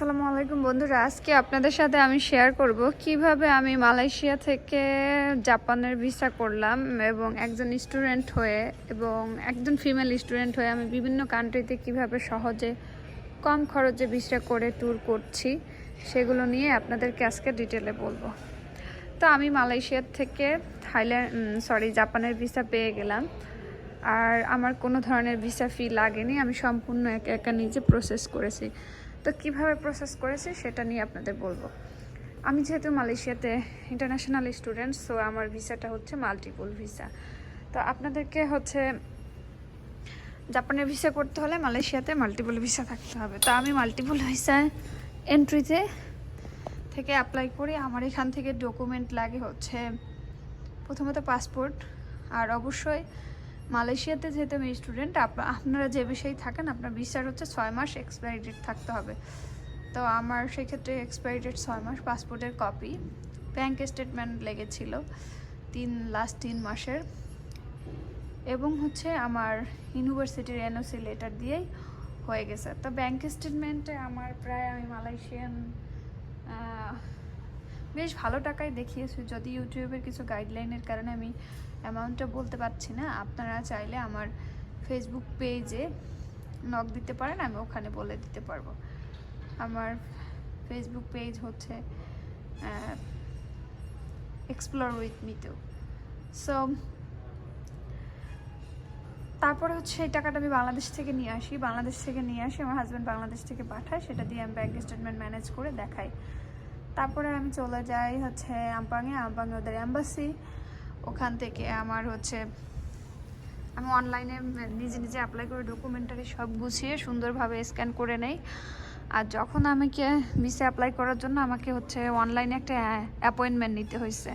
আসসালামু আলাইকুম বন্ধুরা, আজকে আপনাদের সাথে আমি শেয়ার করব কিভাবে আমি মালয়েশিয়া থেকে জাপানের ভিসা করলাম এবং একজন স্টুডেন্ট হয়ে এবং একজন ফিমেল স্টুডেন্ট হয়ে আমি বিভিন্ন কান্ট্রিতে কিভাবে সহজে কম খরচে ভিসা করে ট্যুর করছি সেগুলো নিয়ে আপনাদেরকে আজকে ডিটেলে বলবো। তো আমি মালয়েশিয়া থেকে জাপানের ভিসা পেয়ে গেলাম। আর আমার কোনো ধরনের ভিসা ফি লাগেনি, আমি সম্পূর্ণ একা একা নিজে প্রসেস করেছি। তো কিভাবে প্রসেস করেছি সেটা নিয়ে আপনাদের বলবো। আমি যেহেতু মালয়েশিয়াতে ইন্টারন্যাশনাল স্টুডেন্ট, সো আমার ভিসাটা হচ্ছে মাল্টিপল ভিসা। তো আপনাদেরকে হচ্ছে জাপানের ভিসা করতে হলে মালয়েশিয়াতে মাল্টিপল ভিসা থাকতে হবে। তো আমি মাল্টিপল ভিসা এন্ট্রিতে থেকে অ্যাপ্লাই করি। আমার এখান থেকে ডকুমেন্ট লাগে হচ্ছে প্রথমত পাসপোর্ট, আর অবশ্যই মালয়েশিয়াতে যেহেতু আমি স্টুডেন্ট, আপনারা যে বিষয়ে থাকেন আপনার ভিসার হচ্ছে 6 মাস এক্সপায়ারি ডেট থাকতে হবে। তো আমার সেক্ষেত্রে এক্সপায়ারি ডেট 6 মাস, পাসপোর্টের কপি, ব্যাংক স্টেটমেন্ট লেগেছিল লাস্ট 3 মাসের, এবং হচ্ছে আমার ইউনিভার্সিটির এনওসি লেটার দিয়েই হয়ে গেছে। তো ব্যাংক স্টেটমেন্টে আমার প্রায় আমি মালয়েশিয়ান বেশ ভালো টাকায় দেখিয়েছি, যদি ইউটিউবের কিছু গাইডলাইনের কারণে আমি অ্যামাউন্টটা বলতে পারছি না। আপনারা চাইলে আমার ফেসবুক পেজে নক দিতে পারেন, আমি ওখানে বলে দিতে পারবো। আমার ফেসবুক পেজ হচ্ছে এক্সপ্লোর উইথ মিতু। সো তারপরে হচ্ছে এই টাকাটা আমি বাংলাদেশ থেকে নিয়ে আসি, আমার হাজব্যান্ড বাংলাদেশ থেকে পাঠায়, সেটা দিয়ে আমি ব্যাংক স্টেটমেন্ট ম্যানেজ করে দেখাই। তারপরে আমি চলে যাই হচ্ছে আমপাঙে ওদের অ্যাম্বাসি। ওখান থেকে আমার হচ্ছে আমি অনলাইনে নিজে নিজে অ্যাপ্লাই করে ডকুমেন্টারি সব গুছিয়ে সুন্দরভাবে স্ক্যান করে নেই। আর যখন আমাকে ভিসা অ্যাপ্লাই করার জন্য আমাকে হচ্ছে অনলাইনে একটা অ্যাপয়েন্টমেন্ট নিতে হয়েছে।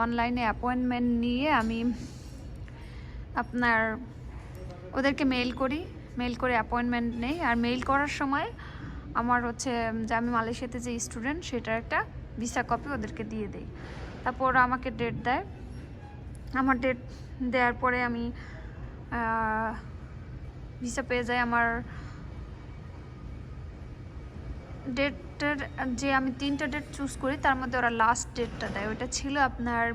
অনলাইনে অ্যাপয়েন্টমেন্ট নিয়ে আমি আপনার ওদেরকে মেল করে অ্যাপয়েন্টমেন্ট নেই। আর মেল করার সময় আমার হচ্ছে যে আমি মালয়েশিয়াতে যে স্টুডেন্ট সেটার একটা ভিসা কপি ওদেরকে দিয়ে দেই। তারপর আমাকে ডেট দেয়। আমার ডেট দেওয়ার পরে আমি ভিসা পেয়ে যাই। আমার ডেটের যে আমি 3টা ডেট চুজ করি তার মধ্যে ওরা লাস্ট ডেটটা দেয়, ওইটা ছিল আপনার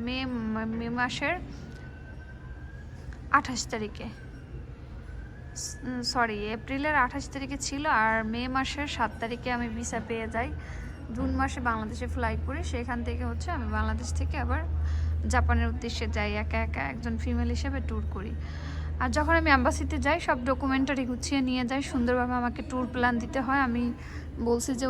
মে মাসের 28 তারিখে, এপ্রিলের 28 তারিখে ছিল। আর মে মাসের 7 তারিখে আমি ভিসা পেয়ে যাই। জুন মাসে বাংলাদেশে ফ্লাই করি, সেখান থেকে হচ্ছে আমি বাংলাদেশ থেকে আবার জাপানের উদ্দেশ্যে যাই, একা একা একজন ফিমেল হিসেবে ট্যুর করি। আর যখন আমি অ্যাম্বাসিতে যাই সব ডকুমেন্টারি গুছিয়ে নিয়ে যাই সুন্দরভাবে। আমাকে ট্যুর প্ল্যান দিতে হয়, আমি বলছি যে